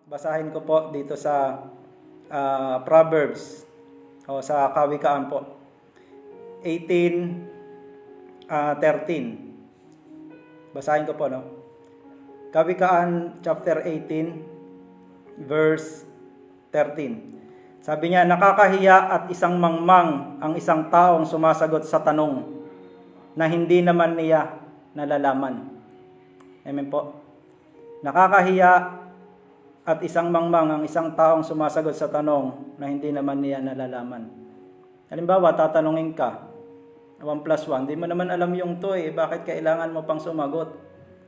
Basahin ko po dito sa Proverbs o sa Kawikaan po. 18:13. Basahin ko po, no? Kawikaan chapter 18 verse 13. Sabi niya, nakakahiya at isang mangmang ang isang taong sumasagot sa tanong na hindi naman niya nalalaman. Amen po. Nakakahiya at isang mangmang ang isang taong sumasagot sa tanong na hindi naman niya nalalaman. Halimbawa, tatanungin ka, 1 plus 1, di mo naman alam yung to bakit kailangan mo pang sumagot?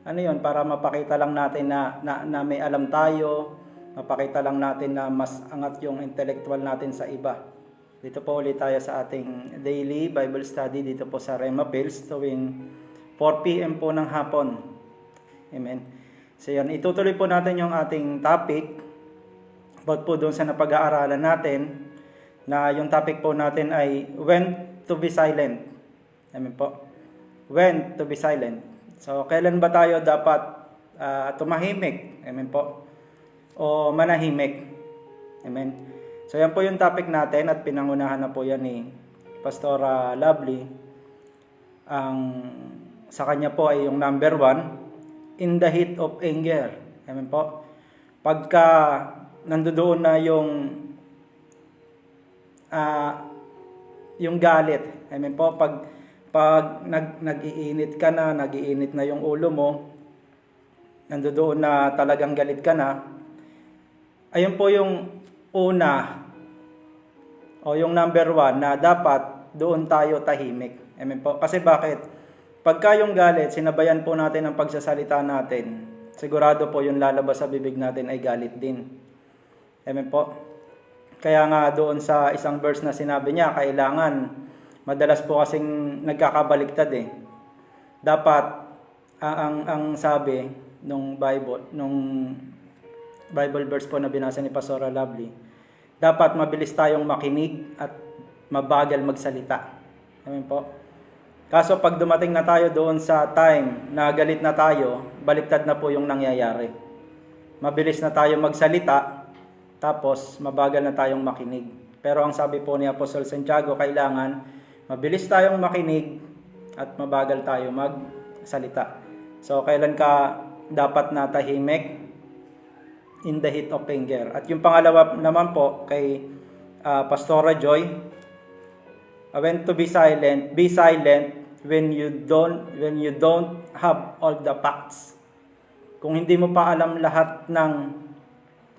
Ano yun? Para mapakita lang natin na may alam tayo, mapakita lang natin na mas angat yung intellectual natin sa iba. Dito po ulit tayo sa ating daily Bible study dito po sa Rema Pills tuwing 4 p.m. po ng hapon. Amen. So yan, itutuloy po natin yung ating topic about po doon sa napag-aaralan natin na yung topic po natin ay when to be silent. Amen po. When to be silent. So kailan ba tayo dapat tumahimik? Amen po. O manahimik. Amen. So yan po yung topic natin at pinangunahan na po yan ni Pastora Lovely. Sa kanya po ay yung number 1, in the heat of anger. Amen po. Pagka nandoon na yung galit. Amen po. Pag nag-iinit ka na, nag-iinit na yung ulo mo, nandoon na talagang galit ka na, ayun po yung una o yung number 1 na dapat doon tayo tahimik. Amen po. Kasi bakit? Pagka yung galit, sinabayan po natin ang pagsasalita natin, sigurado po yung lalabas sa bibig natin ay galit din. Amen po. Kaya nga doon sa isang verse na sinabi niya, kailangan, madalas po kasing nagkakabaliktad Dapat, ang sabi nung Bible verse po na binasa ni Pastora Lovely, dapat mabilis tayong makinig at mabagal magsalita. Amen po. Kaso pag dumating na tayo doon sa time na galit na tayo, baliktad na po yung nangyayari. Mabilis na tayo magsalita, tapos mabagal na tayong makinig. Pero ang sabi po ni Apostol Santiago, kailangan mabilis tayong makinig at mabagal tayo magsalita. So kailan ka dapat na tahimik? In the heat of anger. At yung pangalawa naman po kay Pastora Joy, when to be silent when you don't have all the facts. Kung hindi mo pa alam lahat ng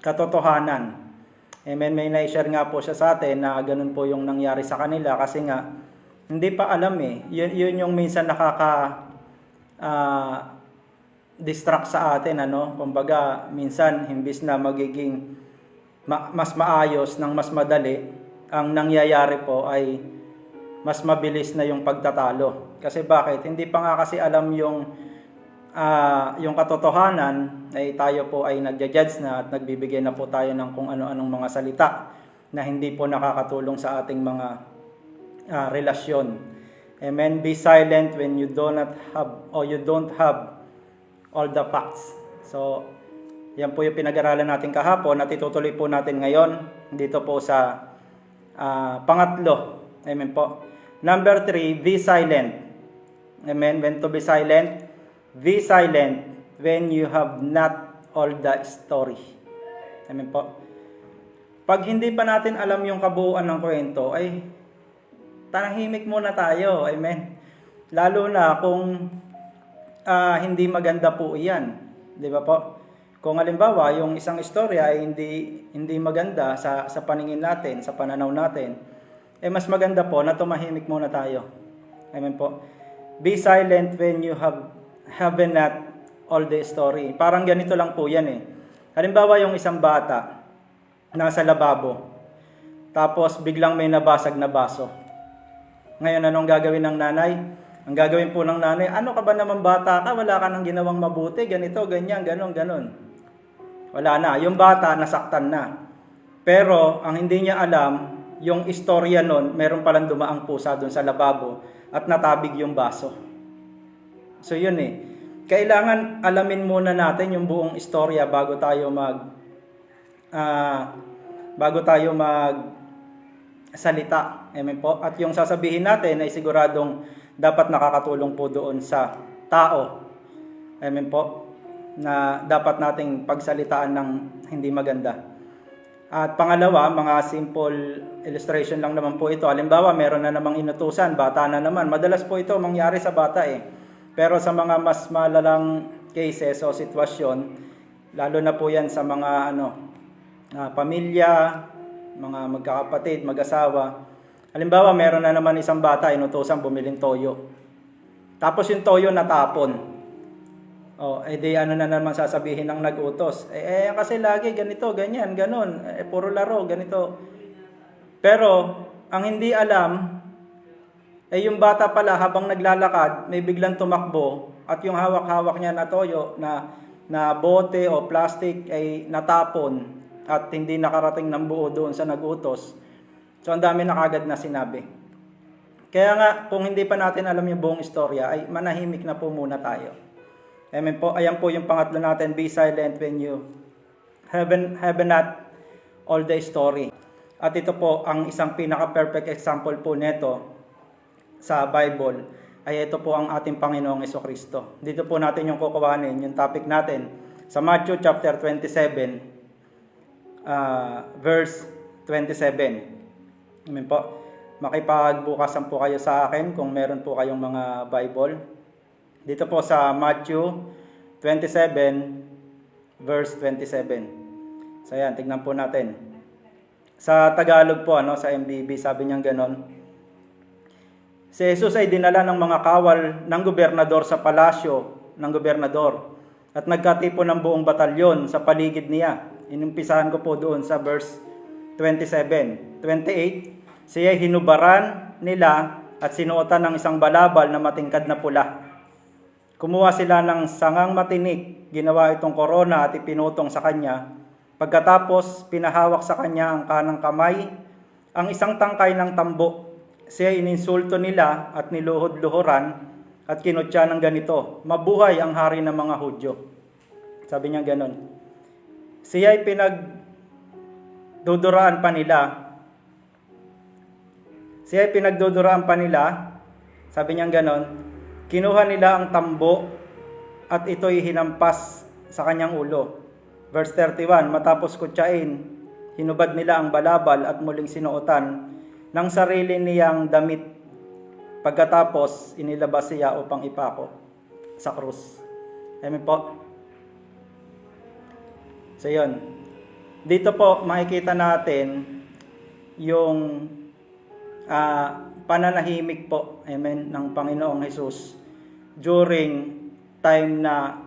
katotohanan. Amen. May na-share nga po siya sa atin na ganun po yung nangyari sa kanila kasi nga hindi pa alam Yun yung minsan distract sa atin Kumbaga minsan imbis na magiging mas maayos ng mas madali, ang nangyayari po ay mas mabilis na yung pagtatalo. Kasi bakit? Hindi pa nga kasi alam yung katotohanan ay tayo po ay nagja-judge na at nagbibigay na po tayo ng kung ano-anong mga salita na hindi po nakakatulong sa ating mga relasyon. Amen. Be silent when you don't have all the facts. So, yan po yung pinag-aralan natin kahapon at itutuloy po natin ngayon dito po sa pangatlo. Amen po. Number 3, be silent. Amen. When to be silent? Be silent when you have not all the story. Amen po. Pag hindi pa natin alam yung kabuuan ng kwento, ay tahimik muna tayo. Amen. Lalo na kung hindi maganda po iyan. Di ba po? Kung halimbawa, yung isang istorya ay hindi maganda sa paningin natin, sa pananaw natin, mas maganda po na tumahimik muna tayo. Amen po. Be silent when you have not all the story. Parang ganito lang po yan Halimbawa yung isang bata nasa lababo, tapos biglang may nabasag na baso. Ngayon, anong gagawin ng nanay? Ang gagawin po ng nanay, ano ka ba naman bata ka? Wala ka nang ginawang mabuti, ganito, ganyan, ganon. Wala na. Yung bata nasaktan na. Pero ang hindi niya alam, yung istorya nun, meron palang dumaang pusa doon sa lababo at natabig yung baso. So yun Kailangan alamin muna natin yung buong istorya bago tayo ah, bago tayo salita. Amen po. At yung sasabihin natin ay siguradong dapat nakakatulong po doon sa tao. Amen po. Na dapat nating pagsalitaan ng hindi maganda. At pangalawa, mga simple illustration lang naman po ito. Halimbawa, meron na namang inutusan, bata na naman. Madalas po ito mangyari sa bata eh. Pero sa mga mas malalang cases o sitwasyon, lalo na po yan sa mga pamilya, mga magkakapatid, mag-asawa. Halimbawa, meron na naman isang bata, inutusan bumiling toyo. Tapos yung toyo natapon. Edi ano na naman sasabihin ng nag-utos? Kasi lagi ganito, ganyan, ganon. Puro laro, ganito. Pero, ang hindi alam, yung bata pala habang naglalakad, may biglang tumakbo at yung hawak-hawak niya na toyo, na bote o plastic ay natapon at hindi nakarating ng buo doon sa nag-utos. So, ang dami na kagad na sinabi. Kaya nga, kung hindi pa natin alam yung buong istorya, ay manahimik na po muna tayo. Amen po. Ayan po yung pangatlo natin, be silent when you have not all the story. At ito po, ang isang pinaka-perfect example po neto sa Bible, ay ito po ang ating Panginoong Jesucristo. Dito po natin yung kukuhanin, yung topic natin, sa Matthew chapter 27, verse 27. Amen po. Makipagbukasan po kayo sa akin kung meron po kayong mga Bible. Dito po sa Matthew 27, verse 27. So yan, tignan po natin. Sa Tagalog po, sa MBB, sabi niya ganon. Si Jesus ay dinala ng mga kawal ng gobernador sa palasyo ng gobernador at nagkatipon ng buong batalyon sa paligid niya. Inumpisahan ko po doon sa verse 27. 28, siya hinubaran nila at sinuotan ng isang balabal na matingkad na pula. Kumuha sila ng sangang matinik, ginawa itong korona at ipinutong sa kanya. Pagkatapos, pinahawak sa kanya ang kanang kamay, ang isang tangkay ng tambo. Siya ininsulto nila at niluhod-luhuran at kinutya ng ganito, mabuhay ang hari ng mga Hudyo. Sabi niya ganon. Siya ay pinagduduraan pa nila. Sabi niya ganon. Kinuha nila ang tambo at ito'y hinampas sa kanyang ulo. Verse 31, matapos kutsain, hinubad nila ang balabal at muling sinuotan ng sarili niyang damit. Pagkatapos, inilabas siya upang ipako sa krus. Amen po. So yun. Dito po makikita natin yung pananahimik po, amen, ng Panginoong Jesus during time na,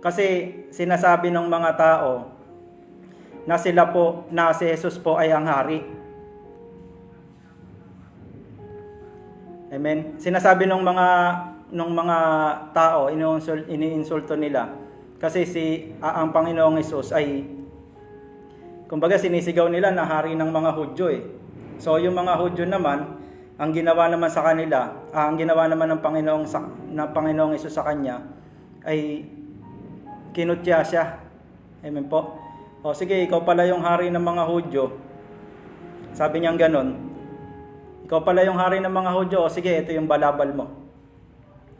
kasi sinasabi ng mga tao na si Jesus po ay ang hari. Amen. Sinasabi ng mga tao, iniinsulto nila. Kasi ang Panginoong Jesus ay, kumbaga sinisigaw nila na hari ng mga Hudyo eh. So yung mga Hudyo naman, ang ginawa naman sa kanila, ang ginawa naman ng Panginoong Jesus sa kanya, ay kinutya siya. Amen po. O sige, ikaw pala yung hari ng mga Hudyo. Sabi niya ganon. Ikaw pala yung hari ng mga Hudyo. O sige, ito yung balabal mo.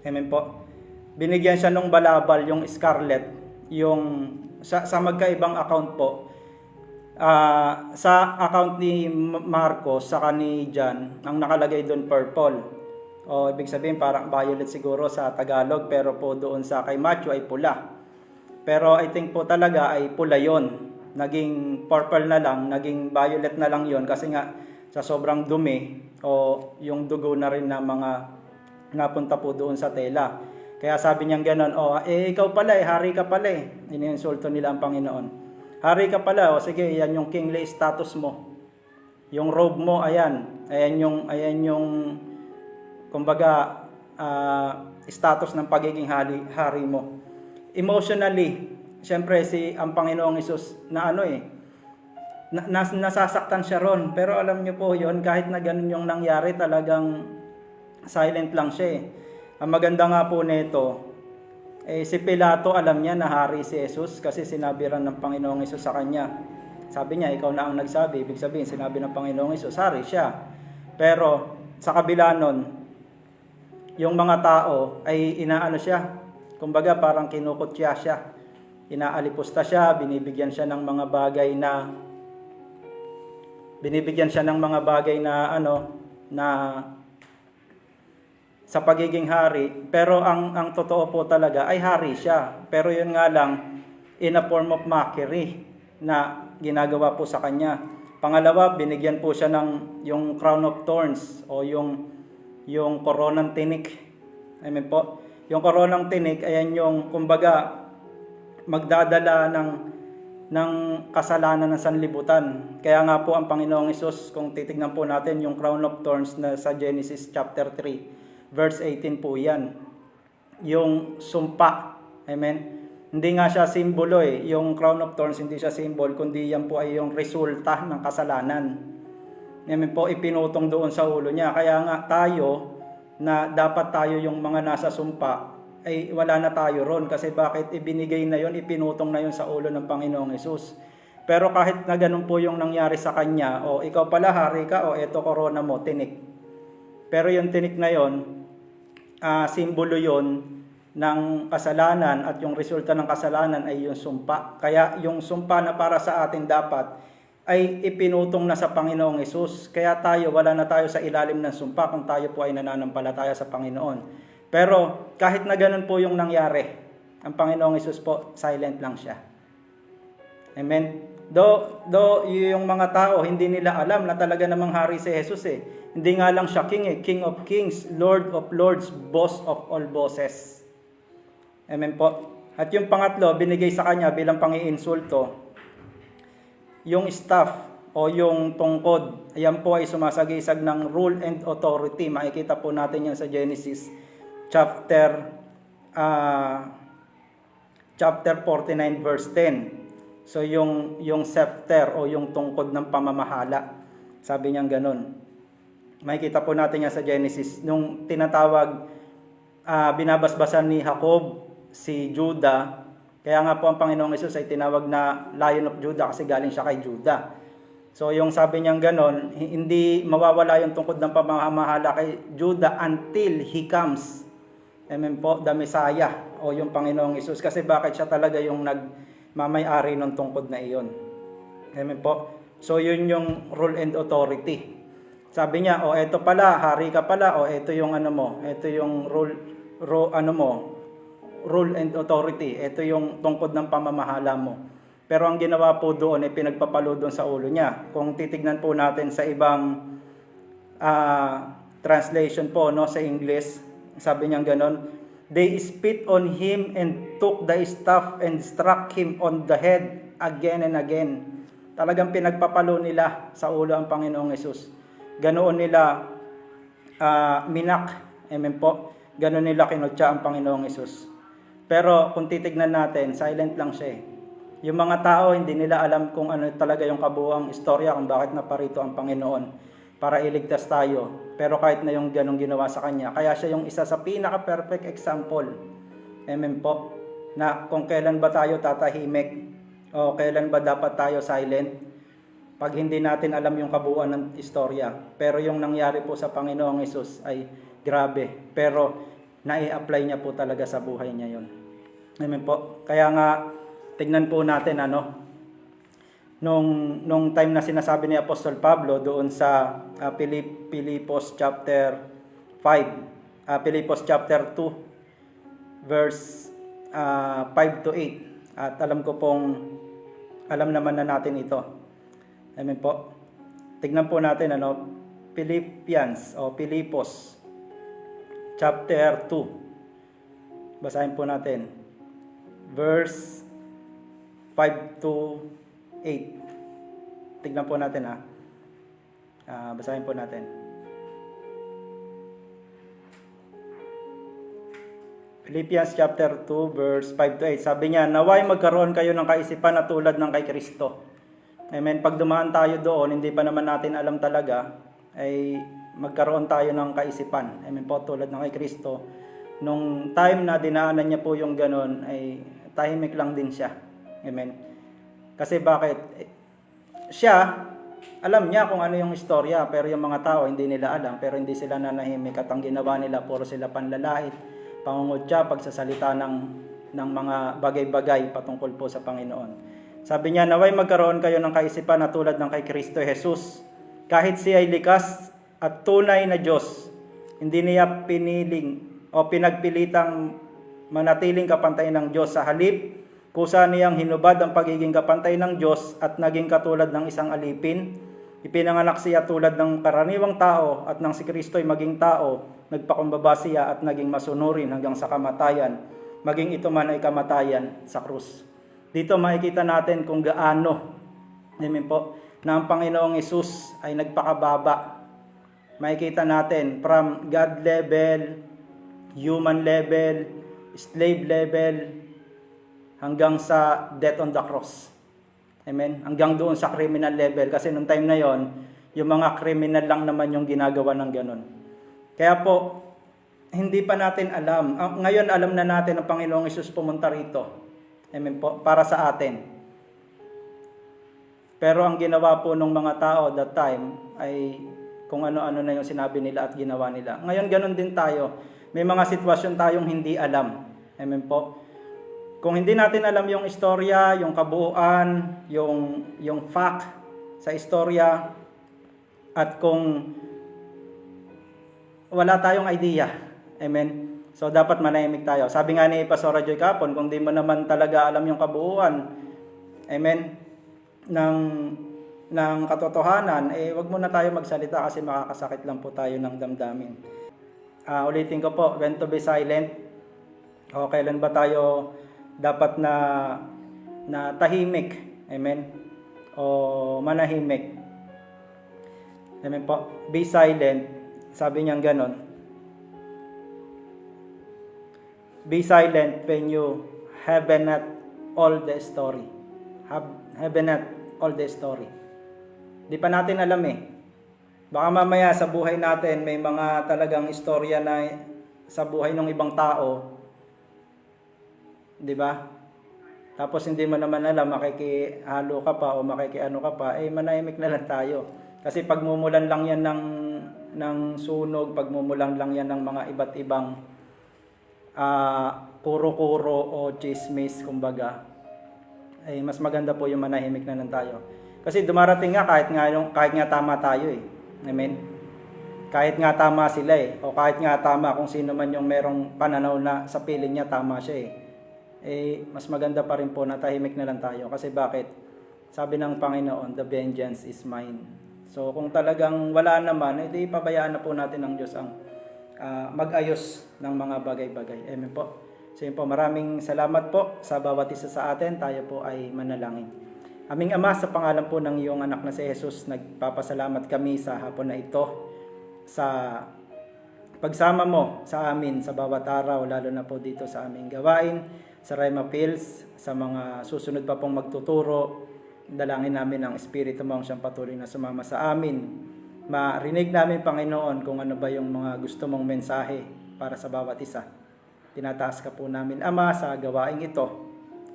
Amen po. Binigyan siya ng balabal, yung scarlet, yung sa magkaibang account po. Sa account ni Marcos, saka ni John, ang nakalagay doon purple. O ibig sabihin parang violet siguro sa Tagalog, pero po doon sa kay Matthew ay pula. Pero I think po talaga ay pula yon. Naging purple na lang, naging violet na lang yon kasi nga sa sobrang dumi o yung dugo na rin na mga napunta po doon sa tela. Kaya sabi niya gano'n, ikaw pala hari ka pala Iniinsulto nila ang Panginoon. Hari ka pala, sige, yan yung kingly status mo. Yung robe mo, ayan. Ayan yung kumbaga, status ng pagiging hari mo. Emotionally, siyempre ang Panginoong Hesus na nasasaktan siya ron. Pero alam niyo po yon, kahit na ganun yung nangyari, talagang silent lang siya Ang maganda nga po nito, si Pilato alam niya na hari si Jesus kasi sinabi rin ng Panginoong Hesus sa kanya Sabi niya, ikaw na ang nagsabi. Ibig sabihin, sinabi ng Panginoong Hesus, hari siya. Pero sa kabila nun, yung mga tao ay inaano siya. Kumbaga parang kinukutya siya. Inaalipusta siya, binibigyan siya ng mga bagay na sa pagiging hari, pero ang totoo po talaga ay hari siya. Pero yun nga lang, in a form of mockery na ginagawa po sa kanya. Pangalawa, binigyan po siya ng yung crown of thorns o yung koronang tinik. Amen po. Yung koronang tinik, ayan yung kumbaga magdadala ng kasalanan ng sanlibutan. Kaya nga po ang Panginoong Hesus, kung titignan po natin yung crown of thorns na sa Genesis chapter 3, verse 18 po yan. Yung sumpa. Amen. Hindi nga siya simbolo eh. Yung crown of thorns hindi siya symbol, kundi yan po ay yung resulta ng kasalanan. Amen po, ipinutong doon sa ulo niya. Kaya nga tayo, na dapat tayo yung mga nasa sumpa, ay wala na tayo ron. Kasi bakit ibinigay na yon, ipinutong na yon sa ulo ng Panginoong Hesus. Pero kahit na ganun po yung nangyari sa kanya, o ikaw pala hari ka, o eto korona mo, tinik. Pero yung tinik na yon, simbolo yon ng kasalanan, at yung resulta ng kasalanan ay yung sumpa. Kaya yung sumpa na para sa atin dapat ay ipinutong na sa Panginoong Hesus. Kaya tayo, wala na tayo sa ilalim ng sumpa kung tayo po ay nananampalataya sa Panginoon. Pero kahit na ganun po yung nangyari, ang Panginoong Hesus po, silent lang siya. Amen. Do yung mga tao, hindi nila alam na talaga namang hari si Jesus eh. Hindi nga lang siya king eh, King of Kings, Lord of Lords, Boss of all bosses. Amen po. At yung pangatlo, binigay sa kanya bilang pang-iinsulto, yung staff o yung tungkod. Ayan po ay sumasagisag ng rule and authority. Makikita po natin yan sa Genesis chapter 49 verse 10. So yung scepter o yung tungkod ng pamamahala. Sabi niya ganun. Makikita po natin yan sa Genesis. Nung tinatawag, binabasbasan ni Jacob si Judah. Kaya nga po ang Panginoong Hesus ay tinawag na Lion of Judah kasi galing siya kay Judah. So yung sabi niyang ganon, hindi mawawala yung tungkod ng pamamahala kay Judah until He comes. Amen po, the Messiah o yung Panginoong Hesus. Kasi bakit siya talaga yung nagmamay-ari ng tungkod na iyon. Amen po. So yun yung rule and authority. Sabi niya, eto pala, hari ka pala, eto yung eto yung rule and authority, ito yung tungkod ng pamamahala mo. Pero ang ginawa po doon ay pinagpapalo doon sa ulo niya. Kung titignan po natin sa ibang translation po sa English, sabi niya ganon, they spit on him and took the staff and struck him on the head again and again. Talagang pinagpapalo nila sa ulo ang Panginoong Hesus. Ganoon nila minak. Amen po. Ganoon nila kinutya ang Panginoong Hesus. Pero kung titignan natin, silent lang siya eh. Yung mga tao, hindi nila alam kung ano talaga yung kabuuang istorya, kung bakit naparito ang Panginoon para iligtas tayo. Pero kahit na yung ganong ginawa sa Kanya, kaya siya yung isa sa pinaka-perfect example. Amen po. Na kung kailan ba tayo tatahimik o kailan ba dapat tayo silent pag hindi natin alam yung kabuuan ng istorya. Pero yung nangyari po sa Panginoong Hesus ay grabe. Pero nai-apply niya po talaga sa buhay niya yon. Amen po. Kaya nga, tignan po natin nung time na sinasabi ni Apostol Pablo doon sa Pilipos chapter 5, Pilipos chapter 2, verse 5 to 8. At alam naman na natin ito. Amen po. Tignan po natin Philippians o Pilipos chapter 2. Basahin po natin. Verse 5 to 8. Tignan po natin basahin po natin. Philippians chapter 2 verse 5 to 8. Sabi niya, naway magkaroon kayo ng kaisipan na tulad ng kay Kristo. Amen. Pag dumaan tayo doon, hindi pa naman natin alam talaga, ay magkaroon tayo ng kaisipan. Amen po, tulad ng kay Kristo. Nung time na dinaanan niya po yung ganon, ay tahimik lang din siya. Amen. Kasi bakit? siya, alam niya kung ano yung istorya, pero yung mga tao hindi nila alam, pero hindi sila nanahimik at ang ginawa nila, puro sila panlalait, pangungutya, pagsasalita ng mga bagay-bagay patungkol po sa Panginoon. Sabi niya, naway magkaroon kayo ng kaisipan na tulad ng kay Kristo Jesus. Kahit siya ay likas at tunay na Diyos, hindi niya piniling o pinagpilitang manatiling kapantay ng Diyos. Sa halip, kusa niyang hinubad ang pagiging kapantay ng Diyos at naging katulad ng isang alipin. Ipinanganak siya tulad ng karaniwang tao at nang si Kristo ay maging tao, nagpakumbaba siya at naging masunurin hanggang sa kamatayan, maging ito man ay kamatayan sa krus. Dito makikita natin kung gaano, amen po, na ang Panginoong Hesus ay nagpakababa. Makikita natin from God level, human level, slave level, hanggang sa death on the cross. Amen? Hanggang doon sa criminal level. Kasi nung time na yon, yung mga criminal lang naman yung ginagawa ng ganun. Kaya po, hindi pa natin alam. Ngayon alam na natin ang Panginoong Hesus pumunta rito. Amen po, para sa atin. Pero ang ginawa po ng mga tao that time ay kung ano-ano na yung sinabi nila at ginawa nila. Ngayon ganun din tayo. May mga sitwasyon tayong hindi alam. Amen po. Kung hindi natin alam yung istorya, yung kabuuan, yung fact sa istorya, at kung wala tayong idea, amen, so dapat manahimik tayo. Sabi nga ni Pastor Joy kapon, kung di mo naman talaga alam yung kabuuan, amen, ng katotohanan, wag muna tayo magsalita kasi makakasakit lang po tayo ng damdamin. Ulitin ko po, when to be silent, o kailan ba tayo dapat na tahimik, amen, o manahimik, amen po. Be silent, sabi niyang ganon. Be silent when you have not all the story. Have not all the story. Di pa natin alam Baka mamaya sa buhay natin may mga talagang istorya na sa buhay ng ibang tao, di ba? Tapos hindi mo naman alam, makikihalo ka pa o makikiano ka pa, manahimik na lang tayo. Kasi pagmumulan lang yan ng sunog, pagmumulan lang yan ng mga iba't ibang kuro-kuro o chismis, kumbaga. Mas maganda po yung manahimik na lang tayo. Kasi dumarating nga kahit nga tama tayo Amen. Kahit nga tama sila o kahit nga tama kung sino man yung merong pananaw na sa piling niya tama siya mas maganda pa rin po na tahimik na lang tayo. Kasi bakit? Sabi ng Panginoon, the vengeance is mine. So kung talagang wala naman, edi pabayaan na po natin ng Diyos ang mag-ayos ng mga bagay-bagay. Amen po. So yun po, maraming salamat po sa bawat isa sa atin. Tayo po ay manalangin. Aming Ama, sa pangalan po ng iyong anak na si Jesus, nagpapasalamat kami sa hapon na ito sa pagsama mo sa amin sa bawat araw, lalo na po dito sa aming gawain, sa Rhema Pills, sa mga susunod pa pong magtuturo. Dalangin namin ang Espiritu mo ang siyang patuloy na sumama sa amin. Marinig namin, Panginoon, kung ano ba yung mga gusto mong mensahe para sa bawat isa. Tinataas ka po namin, Ama, sa gawaing ito.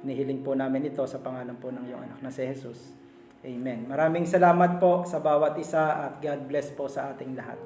Inihiling po namin ito sa pangalan po ng iyong anak na si Jesus. Amen. Maraming salamat po sa bawat isa at God bless po sa ating lahat.